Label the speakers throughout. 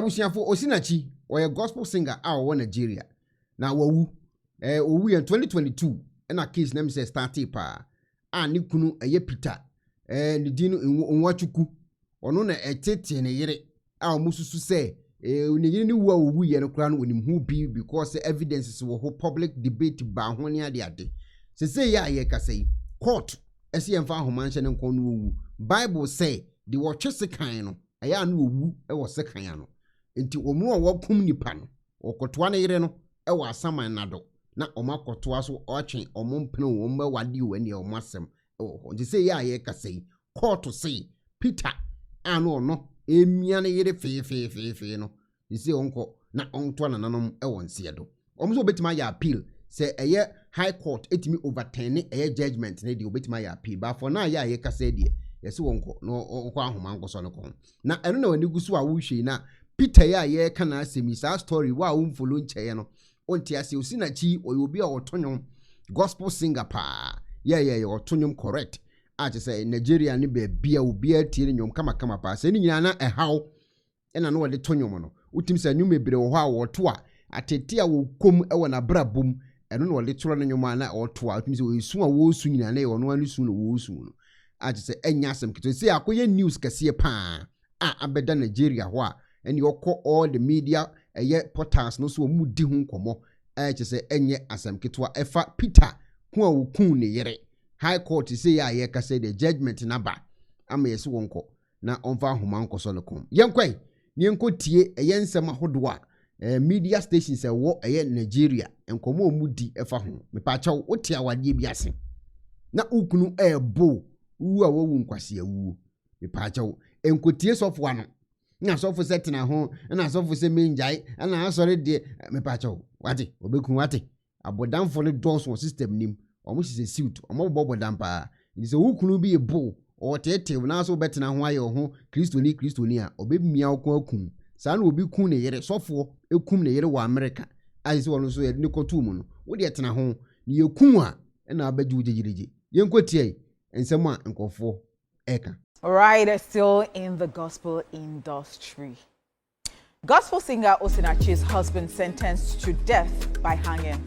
Speaker 1: Abusiafo Osinachi or a gospel singer out Nigeria. Now wawu owu in 2022 and a case name says started pa ni kunu eye Peter ni dinu Nwachukwu ono na etete ne yere a mususu say ne yere ni wo owu ye no kra no onim hu bi because evidences wo ho public debate ba ho ne ade say ya ye kasai court ese yemfa ahomanhye ne nkon no owu Bible say the watch sekan no aya no owu e wo sekan no enti omu a wakum nipa no okotoa ne yere no e wa asaman nado na omakotoa so otwen omompene omba wade wani omasem enti say ya ye kasai court say Peter ano no emia ne yere fe no isi onko na onto na nanom e wonse do omso betima ya appeal say eye high court etimi overturn eye judgment ne de obetima ya appeal ba for na ya ye kasai de yesi wonko no onko ahoma nkoso no kon na eno na wani gusu a wuhwe na Peter ya ye kana asemi sa story wa umfolo ncheye no onti ase Osinachi oyobi a otonyom gospel singer pa ye otonyom correct a je say Nigeria ni be bia obi atie nyom kama pa se ni nyina na ehaw ena no wode tonyom no utim se nyum ebre wo ha woto a atete a wo kom e wona brabom eno no wode toro no nyom na woto a utim se osu a wo su nyina na ye ono anu su no wo su no a je say enya asem kito se akoye news kase pa abeda Nigeria ho a and you call all the media portals no so mu di hu komo say enye asem ketwa efa Peter hu a wukun ne yere high court say ya ka say the judgment na ba ama yesi wonko na onfa homa nkoso lekom yenkwai ni enko tie ensem ahodo a media stations wo Nigeria enkomo mu di efa ho me pa chaw wote awade bi ase na ukunu ebo wu a wo nkwase awu me pa chaw enko tie sofo ano na sofo setina ho na sofo se menjai na asore de me pa chaw wate obekun wate abodamfo ne dose system nim omo hise suit omo bobodam pa nse ukunu bi ebo o tete na so betina ho aye ho kristoni a obemia okon akun sa na obi kun ne yere sofo ekum ne yere wa America ayi se wono so ye ne kotu mu no wo de tena ho ne yekun a na abaju jejirije yenkotie ensem a nkofo eka.
Speaker 2: All right, still in the gospel industry. Gospel singer Osinachi's husband sentenced to death by hanging.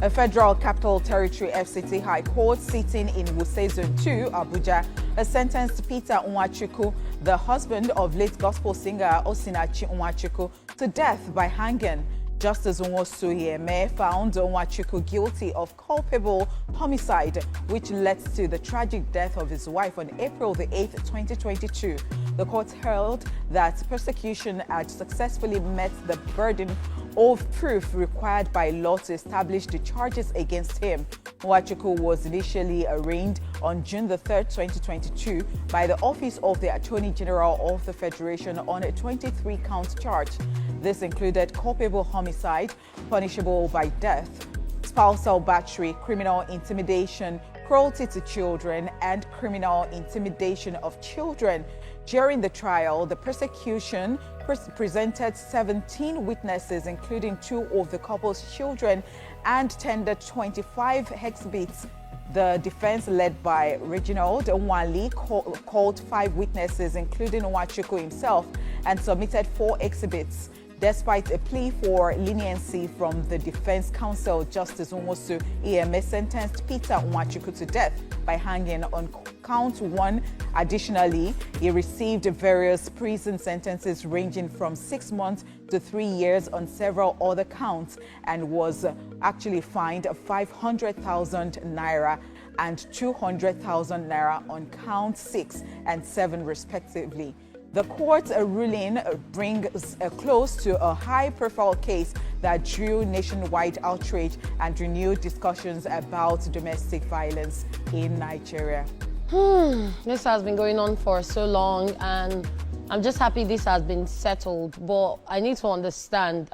Speaker 2: A Federal Capital Territory FCT High Court sitting in Wuse Zone 2, Abuja, has sentenced Peter Nwachukwu, the husband of late gospel singer Osinachi Nwachukwu, to death by hanging. Justice Nwachukwu found Nwachukwu guilty of culpable homicide, which led to the tragic death of his wife on April the 8th, 2022. The court held that prosecution had successfully met the burden of proof required by law to establish the charges against him. Nwachukwu was initially arraigned on June the 3rd, 2022 by the Office of the Attorney General of the Federation on a 23-count charge. This included culpable homicide, punishable by death, spousal battery, criminal intimidation, cruelty to children, and criminal intimidation of children. During the trial, the prosecution presented 17 witnesses, including 2 of the couple's children, and tendered 25 exhibits. The defense, led by Reginald Nwali, called 5 witnesses, including Nwachukwu himself, and submitted 4 exhibits. Despite a plea for leniency from the defense counsel, Justice Nwosu EMS sentenced Peter Nwachukwu to death by hanging on count 1. Additionally, he received various prison sentences ranging from 6 months to 3 years on several other counts, and was actually fined 500,000 naira and 200,000 naira on count 6 and 7 respectively. The court's ruling brings a close to a high-profile case that drew nationwide outrage and renewed discussions about domestic violence in Nigeria.
Speaker 3: This has been going on for so long, and I'm just happy this has been settled. But I need to understand,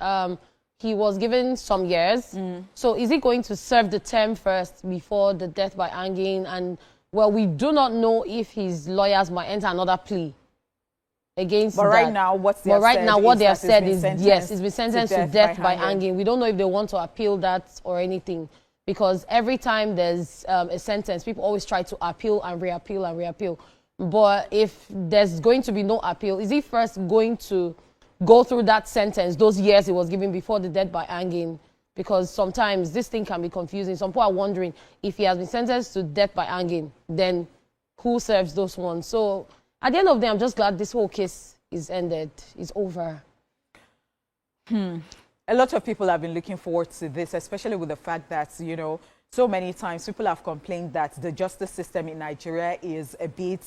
Speaker 3: he was given some years. So is he going to serve the term first before the death by hanging? And, well, we do not know if his lawyers might enter another plea against
Speaker 2: but
Speaker 3: that.
Speaker 2: Right now, what they
Speaker 3: have said is yes, it's been sentenced to death by hanging. We don't know if they want to appeal that or anything, because every time there's a sentence, people always try to appeal and reappeal and reappeal. But if there's going to be no appeal, is he first going to go through that sentence, those years he was given before the death by hanging, because sometimes this thing can be confusing. Some people are wondering if he has been sentenced to death by hanging, then who serves those ones? So at the end of the day, I'm just glad this whole case is ended, is over.
Speaker 2: A lot of people have been looking forward to this, especially with the fact that, you know, so many times people have complained that the justice system in Nigeria is a bit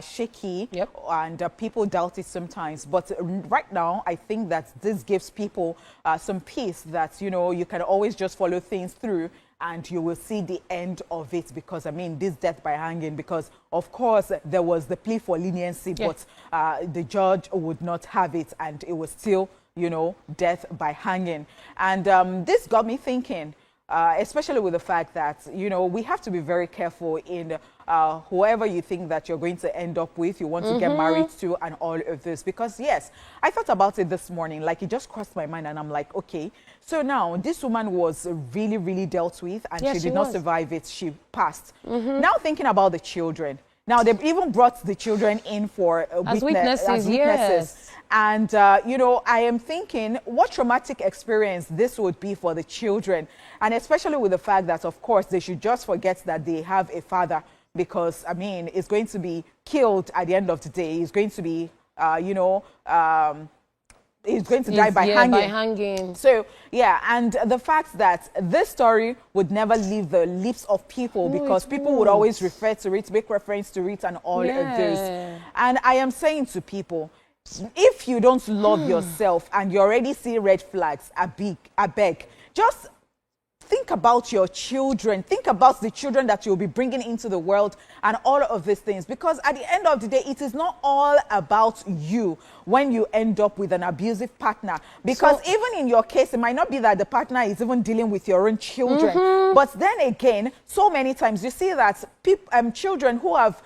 Speaker 2: shaky, and people doubt it sometimes. But right now, I think that this gives people some peace that, you know, you can always just follow things through and you will see the end of it. Because, I mean, this death by hanging, because, of course, there was the plea for leniency, but the judge would not have it, and it was still, you know, death by hanging. And this got me thinking, especially with the fact that, you know, we have to be very careful in whoever you think that you're going to end up with, you want to get married to, and all of this. Because, yes, I thought about it this morning, like it just crossed my mind, and I'm like, okay, so now this woman was really, really dealt with, and she did not survive it. She passed. Now thinking about the children. Now, they've even brought the children in for witnesses. Yes. And, you know, I am thinking what traumatic experience this would be for the children. And especially with the fact that, of course, they should just forget that they have a father. Because, I mean, it's going to be killed at the end of the day. He's going to be, you know, he's going to die by hanging. So, yeah, and the fact that this story would never leave the lips of people, because people would always refer to it, make reference to it, and all of this. And I am saying to people, if you don't love yourself and you already see red flags, I beg, just think about your children. Think about the children that you'll be bringing into the world and all of these things. Because at the end of the day, it is not all about you when you end up with an abusive partner. Because even in your case, it might not be that the partner is even dealing with your own children. But then again, so many times you see that children who have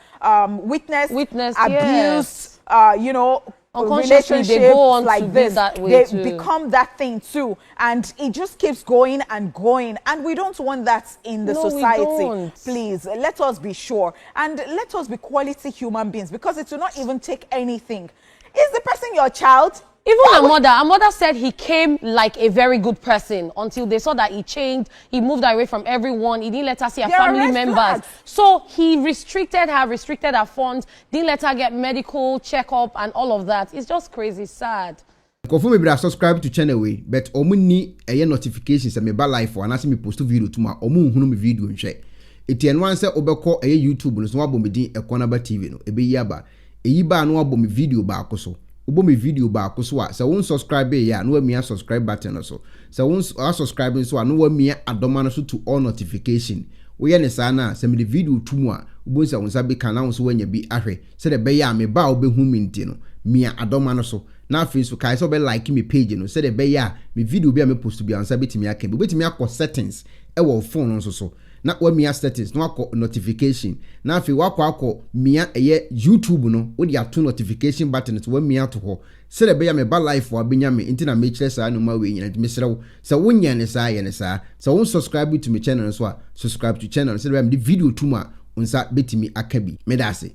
Speaker 2: witnessed abuse, you know, relationships
Speaker 3: they go on
Speaker 2: like
Speaker 3: to
Speaker 2: this,
Speaker 3: that way
Speaker 2: they become that thing too, and it just keeps going and going, and we don't want that in the society. Please, let us be sure, and let us be quality human beings, because it will not even take anything. Is the person your child?
Speaker 3: Even her mother said he came like a very good person until they saw that he changed. He moved away from everyone. He didn't let her see her family members. So he restricted her funds, didn't let her get medical checkup and all of that. It's just crazy, sad.
Speaker 1: Confirm me subscribe to channel we, but omu ni notifications me ba live for anase me post video tuma omu hunu me video nhwe. Eti enwan se obekọ YouTube no so wabo me din Ekuonaba TV no ebe yi aba. Eyi ba no wabo me video ba akoso. Ubo me video ba so a se won subscribe ya no amia subscribe button so se won subscribe so a no amia adoma no so to all notification we ye ne sa na se me the video tumu a ubo se won sa be kan na won so wanya bi ahwe se de be ya me ba obehu mi nti no mia adoma no so na afi so kai so be like me page no se de be ya me video bi a me post bi ansa betimi aka bi betimi akọ settings e wo phone no so na wa mia settings no akọ notification na afi akọ mia eye YouTube no wo di ato notification button to wa mia to ho se de be ya me ba live wa benya me nti na me kire saa no ma we nyina me serew se wonya ne saa ye ne saa se won subscribe to me channel so a subscribe to channel se de be me video tuma unsa betimi aka bi me da ase.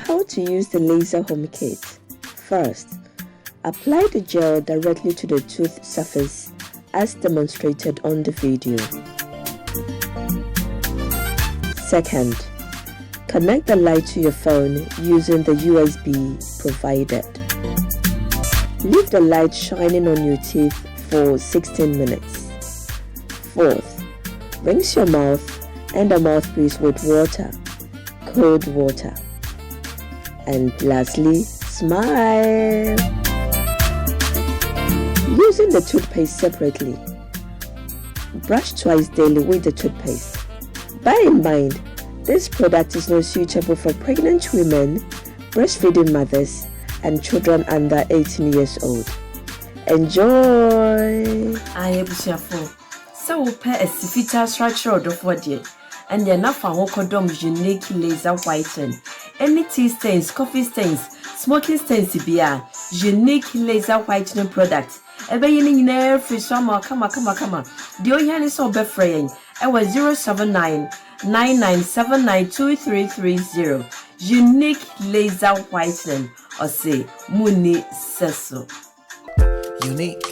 Speaker 4: How to use the laser home kit. First, apply the gel directly to the tooth surface as demonstrated on the video. Second, connect the light to your phone using the USB provided. Leave the light shining on your teeth for 16 minutes. Fourth, rinse your mouth and the mouthpiece with water, cold water. And lastly, smile. Using the toothpaste separately. Brush twice daily with the toothpaste. Bear in mind, this product is not suitable for pregnant women, breastfeeding mothers, and children under 18 years old. Enjoy!
Speaker 5: I am Bushafo. So we pair a sifita structure of what yet, and the enough for Hokodom unique laser whiten. Any tea stains, coffee stains, smoking stains to be a unique laser whitening product. Ebaying in air free summer, come. The Oyan is so befraying. I was 079-9979-2330. Unique laser whitening. ɔse muni seso.
Speaker 6: Unique.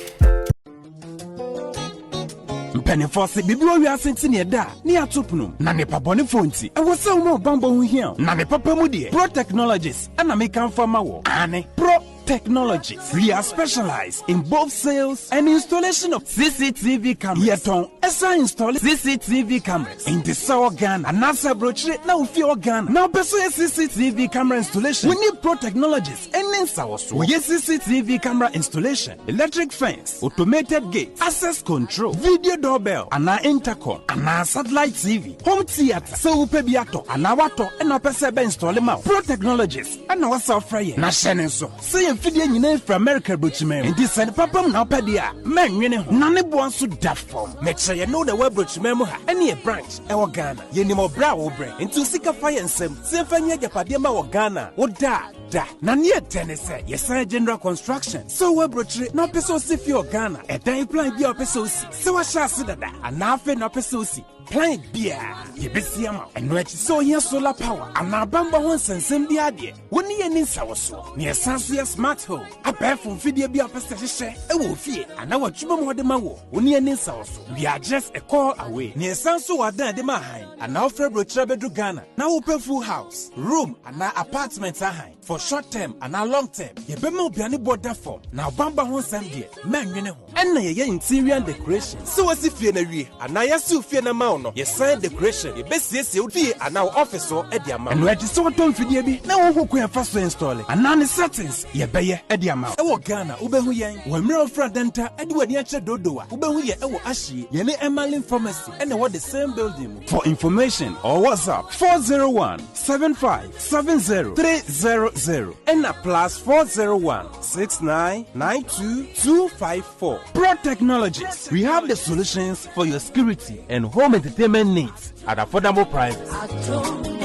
Speaker 6: Mpenifo se bibi owi asenti ne da ne atopnum na ne pabone fonti e wo se wo ma bambo hu hia na ne papa mu de Pro Technologies ana me kan fama wo ane Pro Technologies. We are specialized in both sales and installation of CCTV cameras. Yeton esa install CCTV cameras in the South Ghana and NASA brochure na ufi organ. Now beso CCTV camera installation. We need Pro Technologies and then so we CCTV camera installation, electric fence, automated gate, access control, video doorbell, and intercom, and satellite TV, home theater, so upebiato, and wato, and our person install them out. Pro Technologies and our software. Na shenenso. Say fidye nyina from America brochime ndi send papam na opedia man nwene ho na ne bo anso da form make sure you know the web brochime mu ha ene branch e wo Ghana ye ni mo bra wo bre nti sika fa ye nsem se fa nya japade ma wo Ghana wo da na ne tenese ye general construction so web brochire na peso si fi Ghana e dan plan bi o peso si se wa sha se dada ana fa na peso si plan bia ye besi ama eno achi so here solar power ana bamba ho nsensem bi ade woni ye ni nsawoso ne sanso ye smart home abefo video bi apese hye e wo fie ana watwuma mo de ma wo woni ye ni nsawoso we are just a call away ne sanso wadan de ma han ana ofre brochire bedu Ghana na wo pe full house room ana apartment ahan for short term ana long term ye be ma obiane border form na bamba ho nsem de ma nwene ho enna ye interior decoration so wasi fie na wie ana ye si fie na ma no yes sign decoration ye besiesie odi ana office so e di ama no edi so tom fidie bi na wo hokun e fa so install ana ne settings ye beye e di ama e wo Ghana ubehu yen wo mre ofra denta e di wani a che dodoa ubehu ye e wo ahie ye ne Emerlin pharmacy and what the same building. For information or WhatsApp 401-7570-300 and a plus 401-6992-254. Pro Technologies. We have the solutions for your security and home entertainment needs at affordable prices.